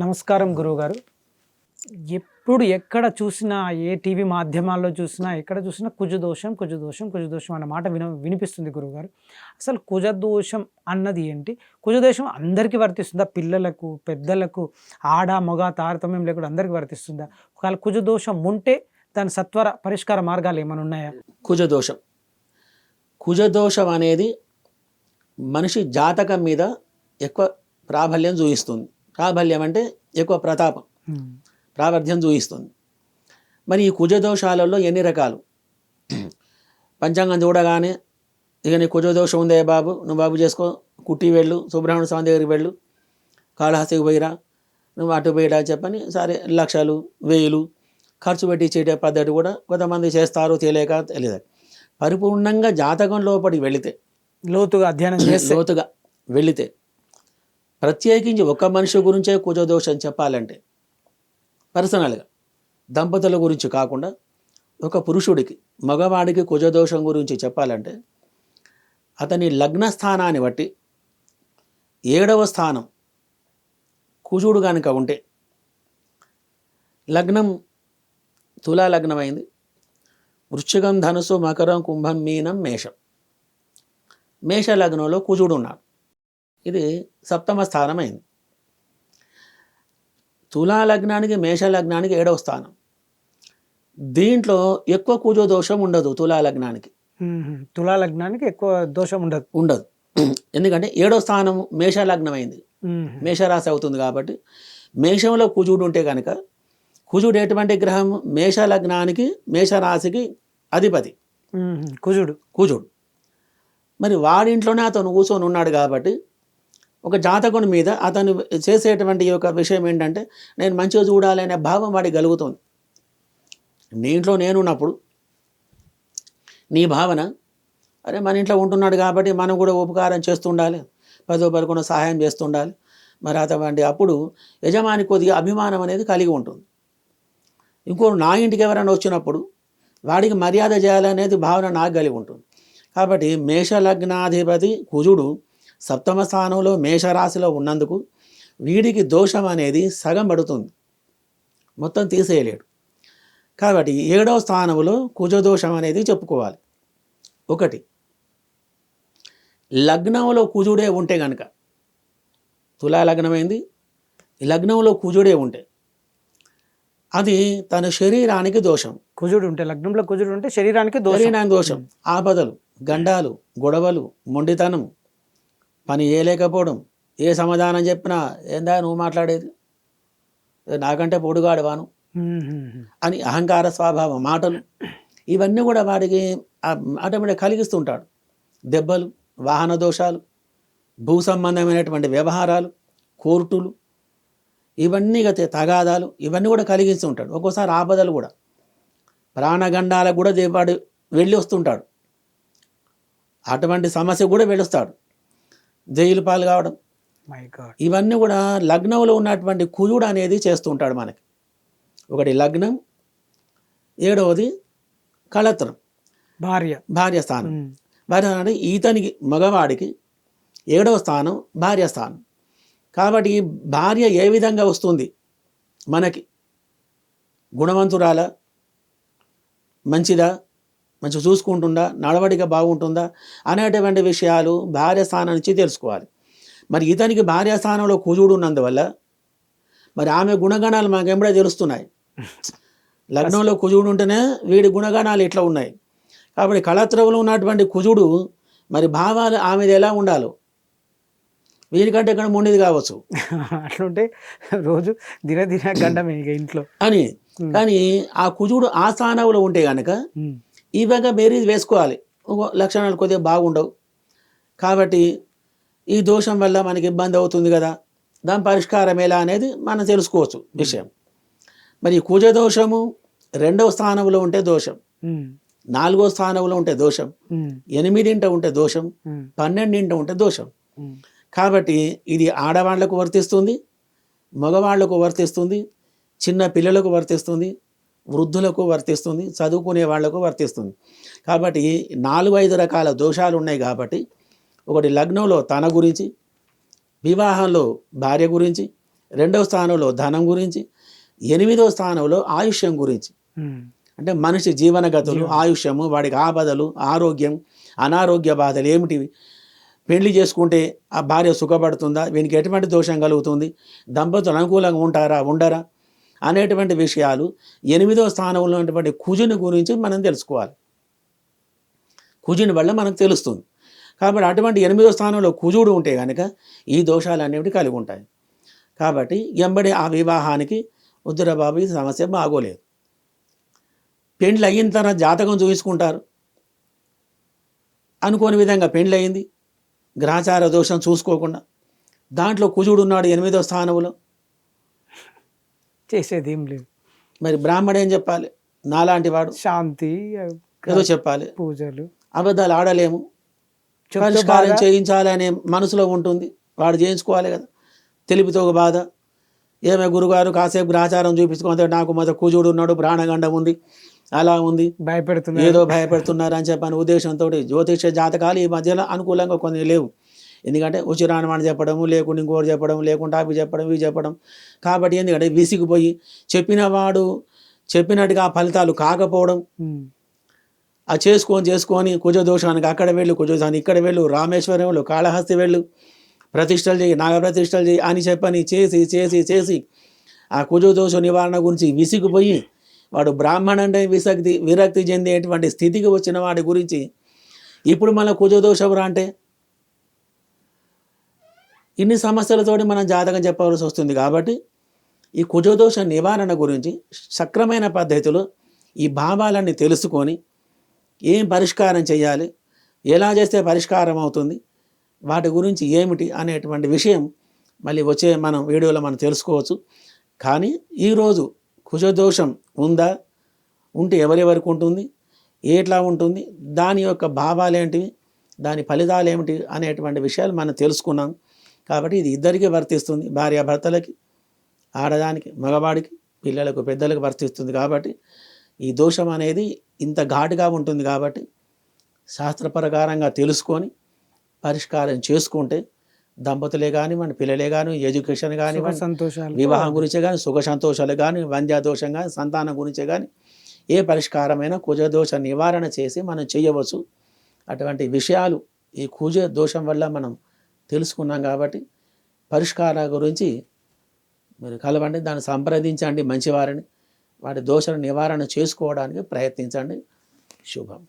నమస్కారం గురువుగారు. ఎప్పుడు ఎక్కడ చూసినా, ఏ టీవీ మాధ్యమాల్లో చూసినా, ఎక్కడ చూసినా కుజదోషం, కుజదోషం, కుజదోషం అన్న మాట వినిపిస్తుంది గురువుగారు. అసలు కుజదోషం అన్నది ఏంటి? కుజదోషం అందరికీ వర్తిస్తుందా? పిల్లలకు, పెద్దలకు, ఆడ, మగ తారతమ్యం లేకుండా అందరికీ వర్తిస్తుందా? ఒకవేళ కుజదోషం ఉంటే దాని సత్వర పరిష్కార మార్గాలు ఏమైనా ఉన్నాయా? కుజదోషం కుజదోషం అనేది మనిషి జాతకం మీద ఎక్కువ ప్రాబల్యం చూపిస్తుంది. ప్రాబల్యం అంటే ఎక్కువ ప్రతాపం, ప్రాబల్యం చూపిస్తుంది. మరి ఈ కుజదోషాలలో ఎన్ని రకాలు? పంచాంగం చూడగానే ఇక నీ కుజదోషం ఉందే బాబు, నువ్వు బాబు చేసుకో, కుట్టి వెళ్ళు, సుబ్రహ్మణ్య స్వామి దగ్గరికి వెళ్ళు, కాళహస్తికి పోయిరా, నువ్వు అటు పోయిరా చెప్పని సరే లక్షలు వేలు ఖర్చు పెట్టి ఇచ్చే పద్ధతి కూడా కొంతమంది చేస్తారు, తెలియదు. పరిపూర్ణంగా జాతకం లోపలికి వెళితే, లోతుగా అధ్యయనం చేస్తే, లోతుగా వెళితే, ప్రత్యేకించి ఒక మనిషి గురించే కుజదోషం చెప్పాలంటే, పర్సనల్గా దంపతుల గురించి కాకుండా ఒక పురుషుడికి, మగవాడికి కుజదోషం గురించి చెప్పాలంటే, అతని లగ్న స్థానాన్ని బట్టి 7వ స్థానం కుజుడు కనుక ఉంటే, లగ్నం తులా లగ్నం అయింది, వృశ్చికం, ధనుసు, మకరం, కుంభం, మీనం, మేషం. మేష లగ్నంలో కుజుడు ఉన్నాడు. ఇది 7వ స్థానం అయింది. తులా లగ్నానికి, మేష లగ్నానికి 7వ స్థానం. దీంట్లో ఎక్కువ కుజదోషం ఉండదు. తులా లగ్నానికి ఎక్కువ దోషం ఉండదు. ఎందుకంటే 7వ స్థానం మేష లగ్నం అయింది, మేషరాశి అవుతుంది. కాబట్టి మేషంలో కుజుడు ఉంటే కనుక, కుజుడు ఎటువంటి గ్రహం? మేష లగ్నానికి, మేషరాశికి అధిపతి కుజుడు. మరి వాడింట్లోనే అతను కూర్చొని ఉన్నాడు. కాబట్టి ఒక జాతకుని మీద అతను చేసేటువంటి ఒక విషయం ఏంటంటే, నేను మంచిగా చూడాలి అనే భావం వాడికి కలుగుతుంది. నీ ఇంట్లో నేనున్నప్పుడు నీ భావన, అరే మన ఇంట్లో ఉంటున్నాడు కాబట్టి మనం కూడా ఉపకారం చేస్తుండాలి, 10 11 సహాయం చేస్తుండాలి. మరి అటువంటి అప్పుడు యజమాని కొద్దిగా అభిమానం అనేది కలిగి ఉంటుంది. ఇంకో నా ఇంటికి ఎవరైనా వచ్చినప్పుడు వాడికి మర్యాద చేయాలనేది భావన నాకు కలిగి ఉంటుంది. కాబట్టి మేషలగ్నాధిపతి కుజుడు 7వ స్థానంలో మేషరాశిలో ఉన్నందుకు వీడికి దోషం అనేది సగం పడుతుంది, మొత్తం తీసేయలేడు. కాబట్టి 7వ స్థానంలో కుజదోషం అనేది చెప్పుకోవాలి. ఒకటి, లగ్నంలో కుజుడే ఉంటే కనుక, తులా లగ్నమైంది, లగ్నంలో కుజుడే ఉంటే అది తన శరీరానికి దోషం. కుజుడు ఉంటే, లగ్నంలో కుజుడు ఉంటే శరీరానికి దోషం. ఆపదలు, గండాలు, గొడవలు, మొండితనం, పని చేయలేకపోవడం, ఏ సమాధానం చెప్పినా ఏందా నువ్వు మాట్లాడేది, నాకంటే పొడుగాడవాను అని అహంకార స్వభావం, మాటలు, ఇవన్నీ కూడా వాడికి ఆటోమేటిక్ కలిగిస్తుంటాడు. దెబ్బలు, వాహన దోషాలు, భూ సంబంధమైనటువంటి వ్యవహారాలు, కోర్టులు, ఇవన్నీ తగాదాలు, ఇవన్నీ కూడా కలిగిస్తూ ఉంటాడు. ఒక్కోసారి ఆపదలు కూడా, ప్రాణగండాలకు కూడా వాడు వెళ్ళి వస్తుంటాడు. అటువంటి సమస్య కూడా వెళ్ళొస్తాడు, జైలు పాలు కావడం, ఇవన్నీ కూడా లగ్నంలో ఉన్నటువంటి కుజుడు అనేది చేస్తుంటాడు మనకి. ఒకటి లగ్నం, 7వది కళత్రం, భార్య స్థానం. భార్య అంటే ఈతనికి, మగవాడికి 7వ స్థానం భార్య స్థానం. కాబట్టి భార్య ఏ విధంగా వస్తుంది మనకి? గుణవంతురాలా, మంచిదా, మంచిగా చూసుకుంటుందా, నడవడిక బాగుంటుందా అనేటువంటి విషయాలు భార్య స్థానం నుంచి తెలుసుకోవాలి. మరి ఇతనికి భార్య స్థానంలో కుజుడు ఉన్నందువల్ల మరి ఆమె గుణగణాలు మనకు ఎప్పుడే తెలుస్తున్నాయి. లగ్నంలో కుజుడు ఉంటేనే వీడి గుణగణాలు ఇట్లా ఉన్నాయి. కాబట్టి కళత్రంలో ఉన్నటువంటి కుజుడు మరి భావాలు ఆమెది ఎలా ఉండాలో వీరికంటే ఇక్కడ మొండిది కావచ్చు, అట్లుంటే రోజు దిన గండమే ఇంట్లో అని. కానీ ఆ కుజుడు ఆ స్థానంలో ఉంటే కనుక ఈ విధంగా బేరీజ్ వేసుకోవాలి. లక్షణాలు కొద్దిగా బాగుండవు. కాబట్టి ఈ దోషం వల్ల మనకి ఇబ్బంది అవుతుంది కదా, దాని పరిష్కారం ఎలా అనేది మనం తెలుసుకోవచ్చు విషయం. మరి కుజదోషము 2వ స్థానంలో ఉంటే దోషం, 4వ స్థానంలో ఉంటే దోషం, 8 ఉంటే దోషం, 12 ఉంటే దోషం. కాబట్టి ఇది ఆడవాళ్లకు వర్తిస్తుంది, మగవాళ్లకు వర్తిస్తుంది, చిన్న పిల్లలకు వర్తిస్తుంది, వృద్ధులకు వర్తిస్తుంది, చదువుకునే వాళ్లకు వర్తిస్తుంది. కాబట్టి 4-5 రకాల దోషాలు ఉన్నాయి. కాబట్టి ఒకటి లగ్నంలో తన గురించి, వివాహంలో భార్య గురించి, రెండవ స్థానంలో ధనం గురించి, 8వ స్థానంలో ఆయుష్యం గురించి. ఉమ్. అంటే మనిషి జీవనగతులు, ఆయుష్యము, వాడికి ఆపదలు, ఆరోగ్యం, అనారోగ్య బాధలు ఏమిటివి, పెళ్లి చేసుకుంటే ఆ భార్య సుఖపడుతుందా, వీనికి ఎటువంటి దోషం కలుగుతుంది, దంపతులు అనుకూలంగా ఉంటారా ఉండరా అనేటువంటి విషయాలు 8వ స్థానంలో ఉన్నటువంటి కుజుని గురించి మనం తెలుసుకోవాలి. కుజుని వల్ల మనకు తెలుస్తుంది. కాబట్టి అటువంటి 8వ స్థానంలో కుజుడు ఉంటే కనుక ఈ దోషాలు అనేవి కలిగి ఉంటాయి. కాబట్టి ఎంబడి ఆ వివాహానికి వద్దురా బాబు ఈ సమస్య బాగోలేదు. పెండ్లి అయిన తర్వాత జాతకం చూపించుకుంటారు. అనుకోని విధంగా పెండ్లి అయింది, గ్రహచార దోషం చూసుకోకుండా, దాంట్లో కుజుడు ఉన్నాడు 8వ స్థానంలో. చేసేది ఏం లేదు. మరి బ్రాహ్మడు ఏం చెప్పాలి? నాలాంటి వాడు శాంతి, ఏదో చెప్పాలి. పూజలు, అబద్ధాలు ఆడలేము, చెప్తే పరిష్కారం బాధ. చేయించాలనే మనసులో ఉంటుంది, వాడు చేయించుకోవాలి కదా. తెలిపితో ఒక బాధ, ఏమే గురుగారు కాసేపు గ్రహచారం చూపించుకుంటే నాకు మొదట కుజుడు ఉన్నాడు, ప్రాణగండం ఉంది, అలా ఉంది, భయపెడుతున్నారు. ఏదో భయపెడుతున్నారు అని చెప్పని ఉద్దేశంతో జ్యోతిష జాతకాలు ఈ మధ్యలో అనుకూలంగా కొన్ని లేవు. ఎందుకంటే ఉచిరాణమాన్ని చెప్పడము, లేకుండా ఇంకోటి చెప్పడం, లేకుండా అవి చెప్పడం, ఇవి చెప్పడం. కాబట్టి ఎందుకంటే విసిగిపోయి చెప్పిన వాడు చెప్పినట్టుగా ఆ ఫలితాలు కాకపోవడం, ఉమ్. ఆ చేసుకొని కుజదోషానికి అక్కడ వెళ్ళు, కుజదోషానికి ఇక్కడ వెళ్ళు, రామేశ్వరం వెళ్ళు, కాళహస్తి వెళ్ళు, ప్రతిష్టలు చేయి, నాగప్రతిష్టలు చేయి అని చెప్పని చేసి చేసి చేసి ఆ కుజదోష నివారణ గురించి విసిగిపోయి వాడు బ్రాహ్మణుడే విరక్తి చెందేటువంటి స్థితికి వచ్చిన వాడి గురించి ఇప్పుడు మన కుజదోషం అంటే ఇన్ని సమస్యలతోటి మనం జాతకం చెప్పవలసి వస్తుంది. కాబట్టి ఈ కుజదోష నివారణ గురించి సక్రమైన పద్ధతిలో ఈ భావాలన్నీ తెలుసుకొని ఏం పరిష్కారం చేయాలి, ఎలా చేస్తే పరిష్కారం అవుతుంది, వాటి గురించి ఏమిటి అనేటువంటి విషయం మళ్ళీ వచ్చే మనం వీడియోలో మనం తెలుసుకోవచ్చు. కానీ ఈరోజు కుజదోషం ఉందా, ఉంటే ఎవరెవరికి ఉంటుంది, ఎట్లా ఉంటుంది, దాని యొక్క భావాలు ఏంటివి, దాని ఫలితాలు ఏమిటి అనేటువంటి విషయాలు మనం తెలుసుకున్నాం. కాబట్టి ఇది ఇద్దరికీ వర్తిస్తుంది, భార్యాభర్తలకి, ఆడదానికి, మగవాడికి, పిల్లలకు, పెద్దలకు వర్తిస్తుంది. కాబట్టి ఈ దోషం అనేది ఇంత ఘాటుగా ఉంటుంది. కాబట్టి శాస్త్ర ప్రకారంగా తెలుసుకొని పరిష్కారం చేసుకుంటే దంపతులే కానీ మన పిల్లలే కానీ ఎడ్యుకేషన్ కానీ సంతోషాలు, వివాహం గురించే కానీ సుఖ సంతోషాలు కానీ వంద్యాదోషం కానీ సంతానం గురించే కానీ ఏ పరిష్కారమైన కుజదోష నివారణ చేసి మనం చేయవచ్చు. అటువంటి విషయాలు ఈ కుజ దోషం వల్ల మనం తెలుసుకున్నాం. కాబట్టి పరిష్కారాల గురించి మీరు కలవండి, దాన్ని సంప్రదించండి మంచివారిని, వాటి దోష నివారణ చేసుకోవడానికి ప్రయత్నించండి. శుభం.